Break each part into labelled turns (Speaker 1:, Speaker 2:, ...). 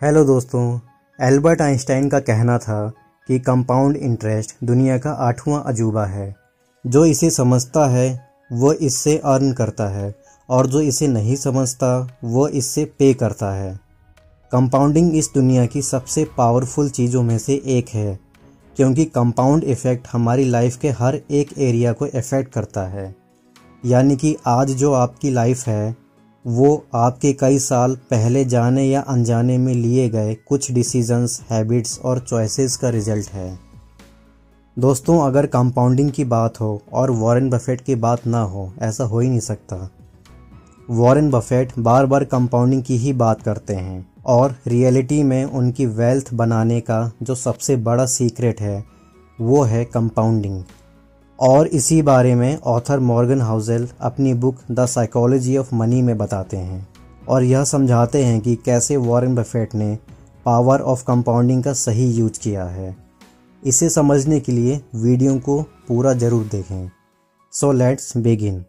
Speaker 1: Hello दोस्तों, Albert Einstein का कहना था कि कंपाउंड इंटरेस्ट दुनिया का 8वां अजूबा है। जो इसे समझता है वो इससे अर्न करता है और जो इसे नहीं समझता वो इससे पे करता है। कंपाउंडिंग इस दुनिया की सबसे पावरफुल चीज़ों में से एक है, क्योंकि कंपाउंड इफ़ेक्ट हमारी लाइफ के हर एक एरिया को इफ़ेक्ट करता है। यानी कि आज जो आपकी लाइफ है वो आपके कई साल पहले जाने या अनजाने में लिए गए कुछ डिसीजंस, हैबिट्स और चॉइसेस का रिजल्ट है। दोस्तों, अगर कंपाउंडिंग की बात हो और वॉरेन बफेट की बात ना हो, ऐसा हो ही नहीं सकता। वॉरेन बफेट बार बार कंपाउंडिंग की ही बात करते हैं और रियलिटी में उनकी वेल्थ बनाने का जो सबसे बड़ा सीक्रेट है वो है कंपाउंडिंग। और इसी बारे में ऑथर मॉर्गन हाउसेल अपनी book the psychology of money में बताते हैं और यह समझाते हैं कि कैसे वॉरेन बफेट ने पावर ऑफ कंपाउंडिंग का सही यूज किया है। इसे समझने के लिए वीडियो को पूरा ज़रूर देखें। So let's begin.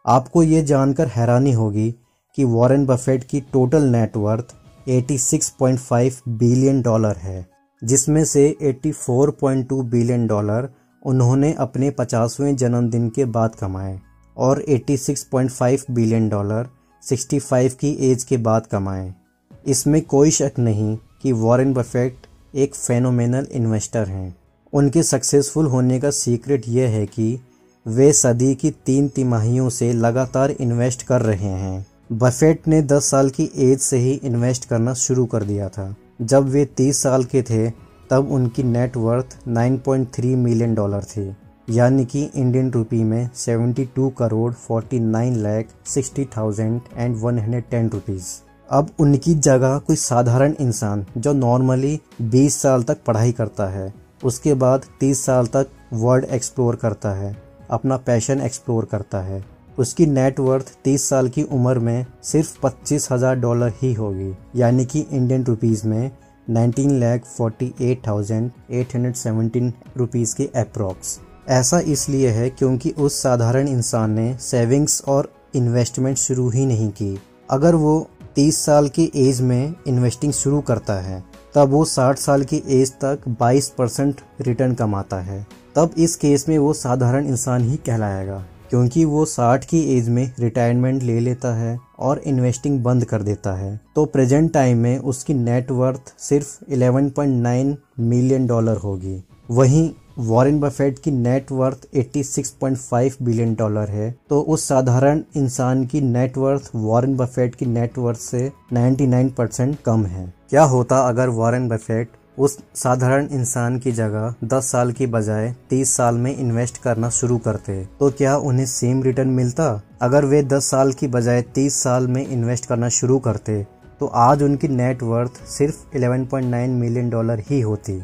Speaker 1: आपको ये जानकर हैरानी होगी कि वॉरेन बफेट की टोटल नेटवर्थ 86.5 बिलियन डॉलर है, जिसमें से 84.2 बिलियन डॉलर उन्होंने अपने 50वें जन्मदिन के बाद कमाए और 86.5 बिलियन डॉलर 65 की एज के बाद कमाए। इसमें कोई शक नहीं कि वॉरेन बफेट एक फेनोमेनल इन्वेस्टर हैं। उनके सक्सेसफुल होने का सीक्रेट यह है कि वे सदी की 3 तिमाहियों से लगातार इन्वेस्ट कर रहे हैं। बफेट ने 10 साल की एज से ही इन्वेस्ट करना शुरू कर दिया था। जब वे 30 साल के थे तब उनकी नेटवर्थ 9.3 मिलियन डॉलर थी, यानी कि इंडियन रुपी में 72 करोड़ 49 लाख 60,110 रुपीज़। अब उनकी जगह कोई साधारण इंसान जो नॉर्मली 20 साल तक पढ़ाई करता है, उसके बाद 30 साल तक वर्ल्ड एक्सप्लोर करता है, अपना पैशन एक्सप्लोर करता है, उसकी नेटवर्थ 30 साल की उम्र में सिर्फ $25,000 ही होगी, यानी कि इंडियन रुपीज़ में 19,48,817 रुपीज़ के अप्रॉक्स। ऐसा इसलिए है क्योंकि उस साधारण इंसान ने सेविंग्स और इन्वेस्टमेंट शुरू ही नहीं की। अगर वो 30 साल की एज में इन्वेस्टिंग शुरू करता है तब वो 60 साल की एज तक 22% रिटर्न कमाता है। तब इस केस में वो साधारण इंसान ही कहलाएगा, क्योंकि वो 60 की एज में रिटायरमेंट ले लेता है और इन्वेस्टिंग बंद कर देता है। तो प्रेजेंट टाइम में उसकी नेटवर्थ सिर्फ 11.9 मिलियन डॉलर होगी। वहीं वॉरेन बफेट की नेटवर्थ 86.5 बिलियन डॉलर है, तो उस साधारण इंसान की नेटवर्थ वॉरेन बफेट की नेटवर्थ से 99% कम है। क्या होता अगर वॉरेन बफेट उस साधारण इंसान की जगह 10 साल की बजाय 30 साल में इन्वेस्ट करना शुरू करते, तो क्या उन्हें सेम रिटर्न मिलता? अगर वे 10 साल की बजाय 30 साल में इन्वेस्ट करना शुरू करते तो आज उनकी नेटवर्थ सिर्फ 11.9 मिलियन डॉलर ही होती।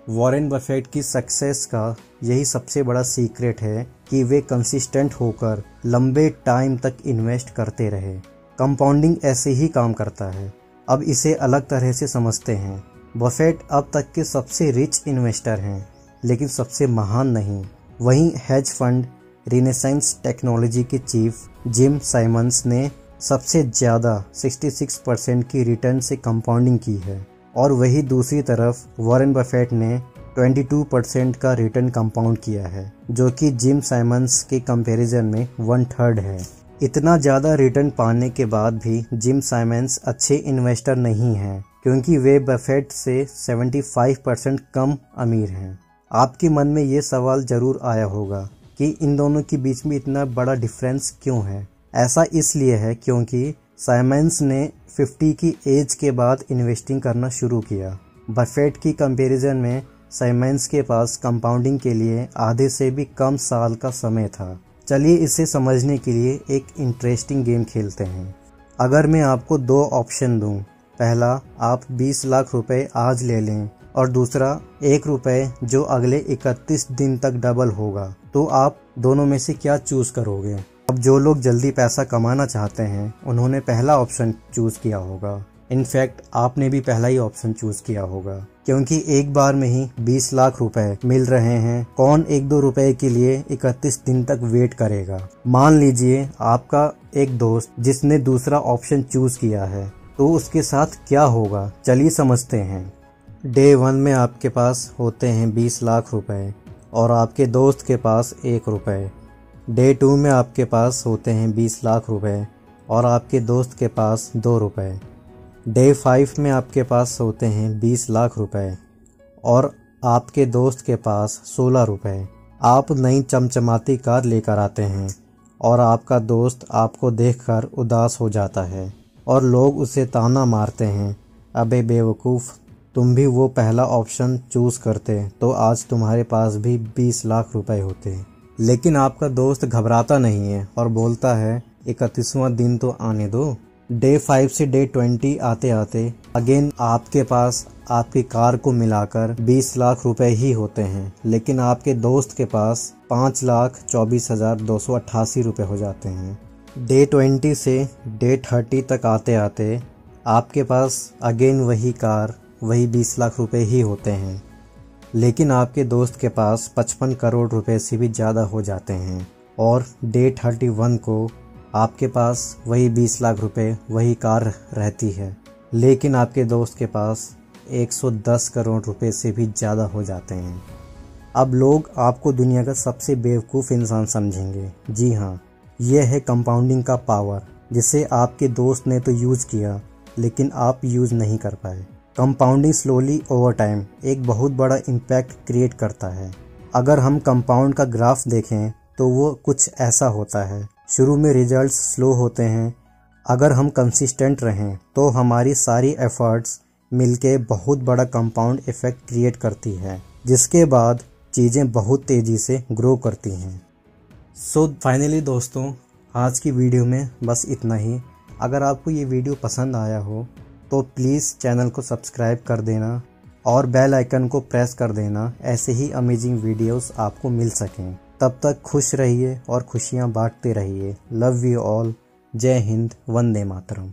Speaker 1: वॉरेन बफेट की सक्सेस का यही सबसे बड़ा सीक्रेट है कि वे कंसिस्टेंट होकर लंबे टाइम तक इन्वेस्ट करते रहे। कंपाउंडिंग ऐसे ही काम करता है। अब इसे अलग तरह से समझते हैं। बफेट अब तक के सबसे रिच इन्वेस्टर हैं, लेकिन सबसे महान नहीं। वहीं हेज फंड रिनेसेंस टेक्नोलॉजी के चीफ जिम साइमंस ने सबसे ज़्यादा 66% की रिटर्न से कंपाउंडिंग की है, और वही दूसरी तरफ वॉरेन बफेट ने 22% का रिटर्न कंपाउंड किया है, जो कि जिम साइमंस के कंपैरिजन में 1/3 है। इतना ज़्यादा रिटर्न पाने के बाद भी जिम साइमंस अच्छे इन्वेस्टर नहीं हैं, क्योंकि वे बफेट से 75% कम अमीर हैं। आपके मन में ये सवाल ज़रूर आया होगा कि इन दोनों के बीच में इतना बड़ा डिफरेंस क्यों है। ऐसा इसलिए है क्योंकि साइमंस ने 50 की एज के बाद इन्वेस्टिंग करना शुरू किया। बफेट की कंपैरिजन में साइमंस के पास कंपाउंडिंग के लिए आधे से भी कम साल का समय था। चलिए इसे समझने के लिए एक इंटरेस्टिंग गेम खेलते हैं। अगर मैं आपको 2 ऑप्शन दूं, पहला आप 20 लाख रुपए आज ले लें और दूसरा 1 रुपए जो अगले 31 दिन तक डबल होगा, तो आप दोनों में से क्या चूज करोगे? अब जो लोग जल्दी पैसा कमाना चाहते हैं उन्होंने पहला ऑप्शन चूज किया होगा। इनफैक्ट आपने भी पहला ही ऑप्शन चूज किया होगा, क्योंकि एक बार में ही 20 लाख रुपए मिल रहे हैं। कौन 1-2 रुपए के लिए 31 दिन तक वेट करेगा? मान लीजिए आपका एक दोस्त जिसने दूसरा ऑप्शन चूज किया है, तो तो उसके साथ क्या होगा, चलिए समझते हैं। डे 1 में आपके पास होते हैं 20 लाख रुपए और आपके दोस्त के पास 1 रुपए। डे 2 में आपके पास होते हैं 20 लाख रुपए और आपके दोस्त के पास 2 रुपए। डे 5 में आपके पास होते हैं 20 लाख रुपए और आपके दोस्त के पास 16 रुपए। आप नई चमचमाती कार लेकर आते हैं और आपका दोस्त आपको देखकर उदास हो जाता है और लोग उसे ताना मारते हैं, अबे बेवकूफ़, तुम भी वो पहला ऑप्शन चूज़ करते तो आज तुम्हारे पास भी 20 लाख रुपए होते। लेकिन आपका दोस्त घबराता नहीं है और बोलता है 31वां दिन तो आने दो। डे 5 से डे 20 आते आते अगेन आपके पास आपकी कार को मिलाकर 20 लाख रुपए ही होते हैं, लेकिन आपके दोस्त के पास 5,24,288 रुपए हो जाते हैं। डे 20 से डे 30 तक आते आते आपके पास अगेन वही कार, वही 20 लाख रुपए ही होते हैं, लेकिन आपके दोस्त के पास 55 करोड़ रुपए से भी ज़्यादा हो जाते हैं। और डे 31 को आपके पास वही 20 लाख रुपए, वही कार रहती है, लेकिन आपके दोस्त के पास 110 करोड़ रुपए से भी ज़्यादा हो जाते हैं। अब लोग आपको दुनिया का सबसे बेवकूफ़ इंसान समझेंगे। जी हाँ, यह है कंपाउंडिंग का पावर, जिसे आपके दोस्त ने तो यूज़ किया लेकिन आप यूज़ नहीं कर पाए। कंपाउंडिंग स्लोली ओवर टाइम एक बहुत बड़ा इम्पैक्ट क्रिएट करता है। अगर हम कंपाउंड का ग्राफ देखें तो वो कुछ ऐसा होता है। शुरू में रिजल्ट्स स्लो होते हैं। अगर हम कंसिस्टेंट रहें तो हमारी सारी एफर्ट्स मिलके बहुत बड़ा कंपाउंड इफ़ेक्ट क्रिएट करती है, जिसके बाद चीज़ें बहुत तेज़ी से ग्रो करती हैं। सो फाइनली दोस्तों, आज की वीडियो में बस इतना ही। अगर आपको ये वीडियो पसंद आया हो तो प्लीज़ चैनल को सब्सक्राइब कर देना और बेल आइकन को प्रेस कर देना, ऐसे ही अमेजिंग वीडियोस आपको मिल सकें। तब तक खुश रहिए और खुशियाँ बांटते रहिए। Love you all. जय हिंद, वंदे मातरम।